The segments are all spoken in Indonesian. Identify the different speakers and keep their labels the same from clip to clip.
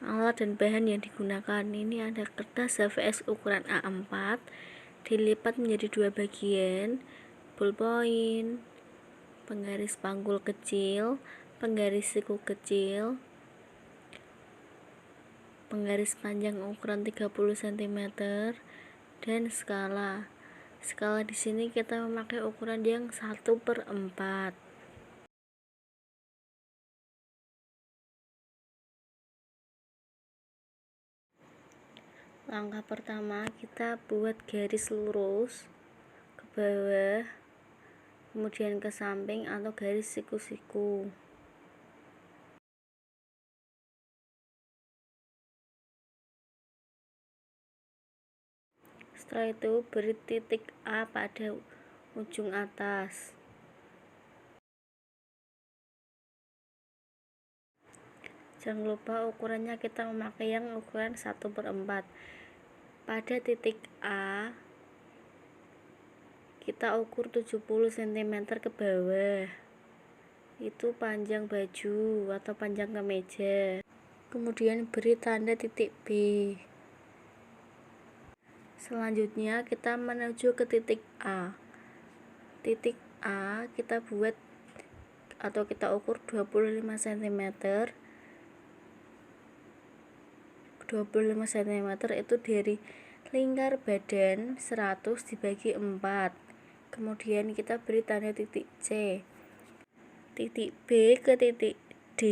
Speaker 1: Alat dan bahan yang digunakan ini ada kertas HVS ukuran A4 dilipat menjadi dua bagian, ballpoint, penggaris panggul kecil, penggaris siku kecil, penggaris panjang ukuran 30 cm, dan skala. Skala di sini kita memakai ukuran yang 1/4. Langkah pertama, kita buat garis lurus ke bawah, kemudian ke samping atau garis siku-siku. Setelah itu beri titik A pada ujung atas. Jangan lupa ukurannya kita memakai yang ukuran 1/4. Pada titik A kita ukur 70 cm ke bawah. Itu panjang baju atau panjang kemeja. Kemudian beri tanda titik B. Selanjutnya kita menuju ke titik A. Titik A kita buat atau kita ukur 25 cm. 25 cm itu dari lingkar badan 100 dibagi 4. Kemudian kita beri tanda titik C. Titik B ke titik D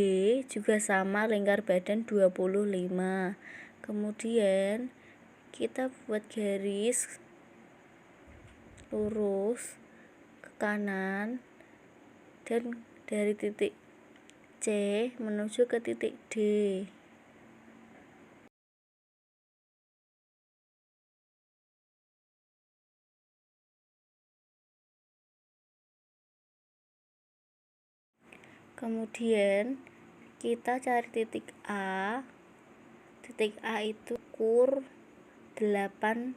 Speaker 1: juga sama, lingkar badan 25. Kemudian kita buat garis lurus ke kanan dan dari titik C menuju ke titik D. Kemudian kita cari titik A. Titik A itu ukur 8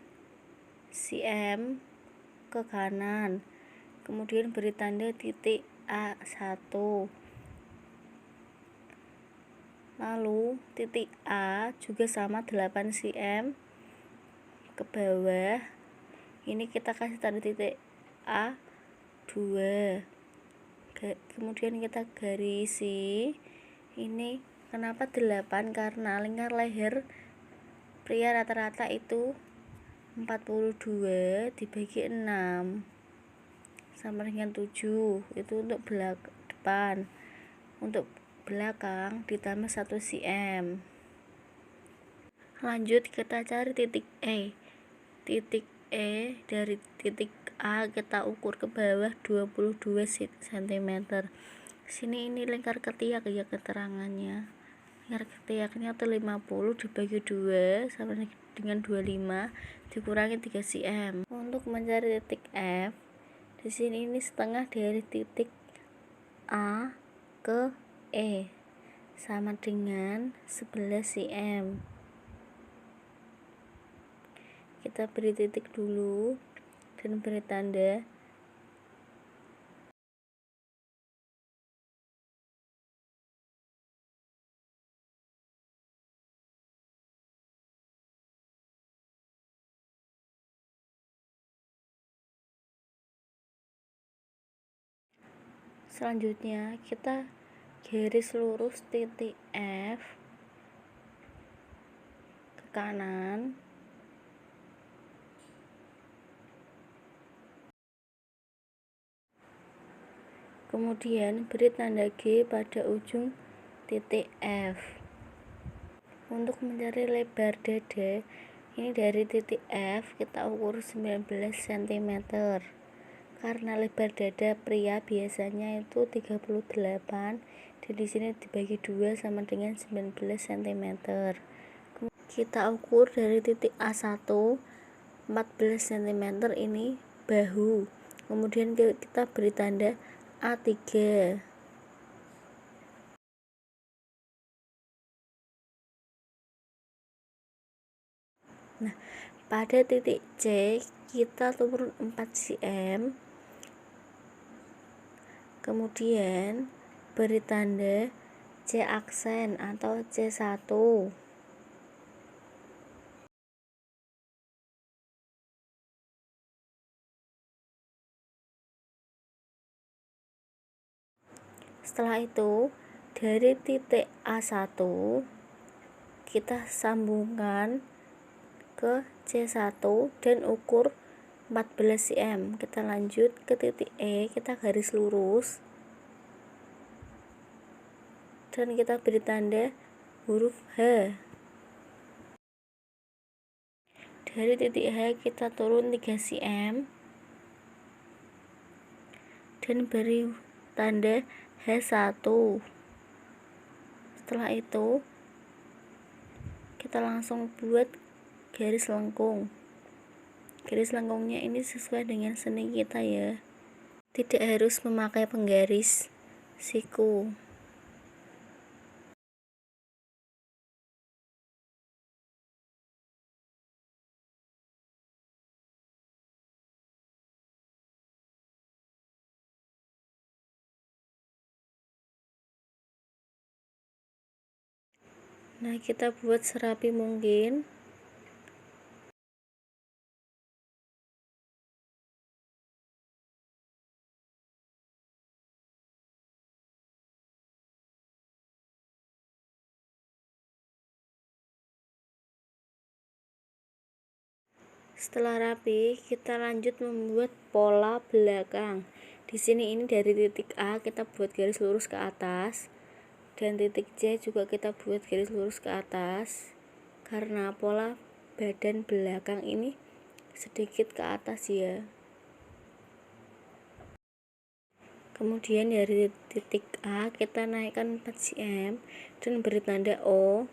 Speaker 1: cm ke kanan. Kemudian beri tanda titik A1. Lalu titik A juga sama 8 cm ke bawah. Ini kita kasih tanda titik A2. Kemudian kita garisi. Ini kenapa 8? Karena lingkar leher pria rata-rata itu 42 dibagi 6 sama dengan 7. Itu untuk depan. Untuk belakang ditambah 1 cm. Lanjut kita cari titik E. Titik E dari titik A kita ukur ke bawah 22 cm. Sini ini lingkar ketiak ya keterangannya. Lingkar ketiaknya atau 50 dibagi 2 sama dengan 25 dikurangi 3 cm. Untuk mencari titik F, di sini ini setengah dari titik A ke E sama dengan 11 cm. Kita beri titik dulu dan beri tanda. Selanjutnya kita garis lurus titik F ke kanan. Kemudian beri tanda G pada ujung titik F. Untuk mencari lebar dada, ini dari titik F kita ukur 19 cm. Karena lebar dada pria biasanya itu 38, dan di sini dibagi 2 sama dengan 19 cm. Kita ukur dari titik A1 14 cm, ini bahu. Kemudian kita beri tanda A3. Nah, pada titik C kita turun 4 cm. Kemudian beri tanda C aksen atau C1. Setelah itu dari titik A1 kita sambungkan ke C1 dan ukur 14 cm. Kita lanjut ke titik E, kita garis lurus dan kita beri tanda huruf H. Dari titik H kita turun 3 cm dan beri tanda H1. Setelah itu kita langsung buat garis lengkung. Garis lengkungnya ini sesuai dengan seni kita ya, tidak harus memakai penggaris siku. Nah, kita buat serapi mungkin. Setelah rapi, kita lanjut membuat pola belakang. Di sini ini dari titik A kita buat garis lurus ke atas, dan titik C juga kita buat garis lurus ke atas. Karena pola badan belakang ini sedikit ke atas ya. Kemudian dari titik A kita naikkan 4 cm dan beri tanda O,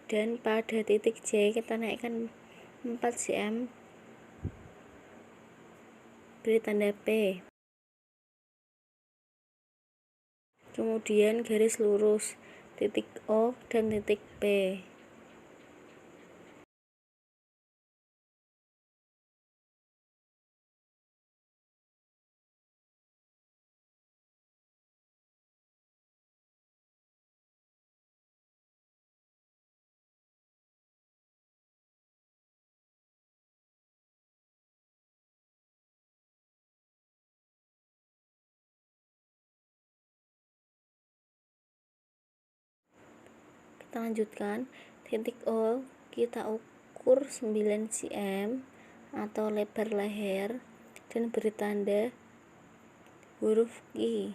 Speaker 1: dan pada titik C kita naikkan 4 cm beri tanda P. Kemudian garis lurus titik O dan titik P. Kita lanjutkan, titik O kita ukur 9 cm atau lebar leher dan beri tanda huruf I.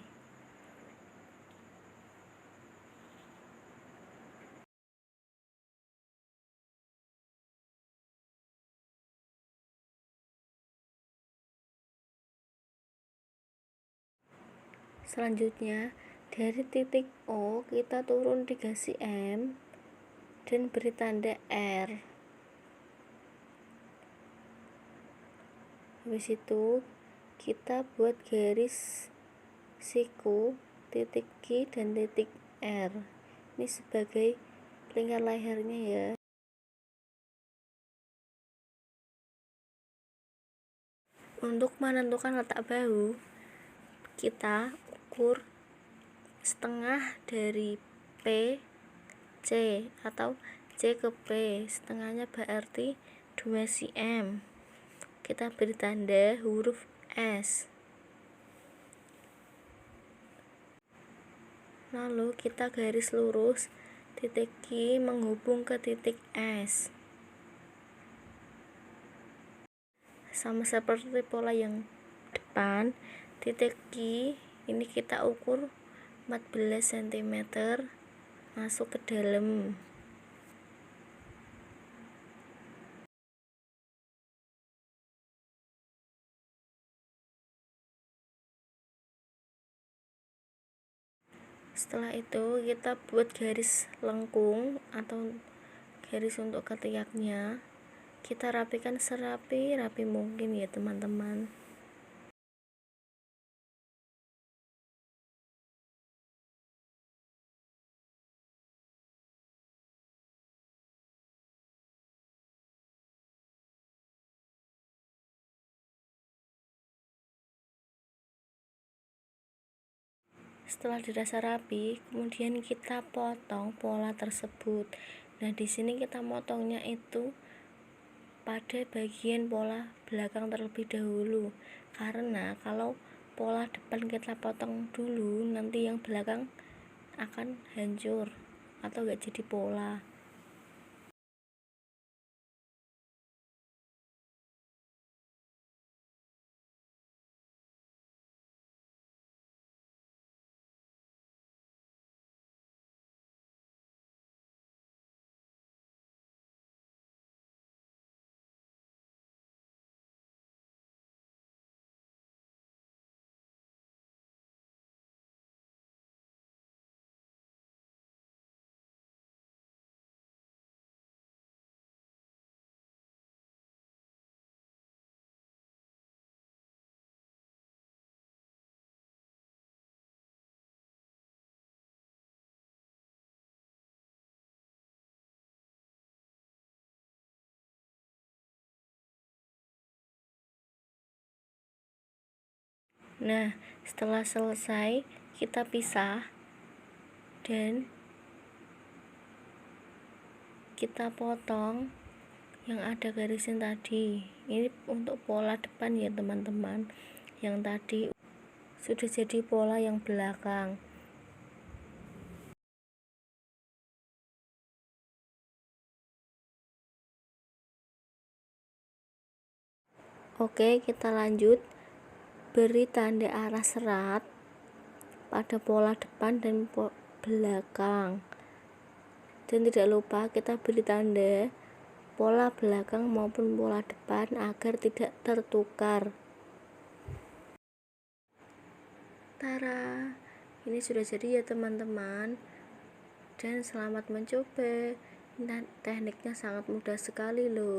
Speaker 1: Selanjutnya dari titik O kita turun 3 cm dan beri tanda R. Habis itu kita buat garis siku titik Q dan titik R. Ini sebagai lingkar lehernya ya. Untuk menentukan letak bahu, kita ukur setengah dari P C atau C ke P, setengahnya berarti 2 cm. Kita beri tanda huruf S. Lalu kita garis lurus titik Q menghubung ke titik S. Sama seperti pola yang depan, titik Q ini kita ukur 14 cm masuk ke dalam. Setelah itu kita buat garis lengkung atau garis untuk ketiaknya. Kita rapikan serapi mungkin ya teman-teman. Setelah dirasa rapi, kemudian kita potong pola tersebut. Nah, di sini kita motongnya itu pada bagian pola belakang terlebih dahulu, karena kalau pola depan kita potong dulu, nanti yang belakang akan hancur atau gak jadi pola. Nah, setelah selesai kita pisah dan kita potong yang ada garisin tadi. Ini untuk pola depan ya teman-teman, yang tadi sudah jadi pola yang belakang. Oke, kita lanjut. Beri tanda arah serat pada pola depan dan belakang, dan tidak lupa kita beri tanda pola belakang maupun pola depan agar tidak tertukar. Tara, ini sudah jadi ya teman-teman, dan selamat mencoba. Tekniknya sangat mudah sekali loh.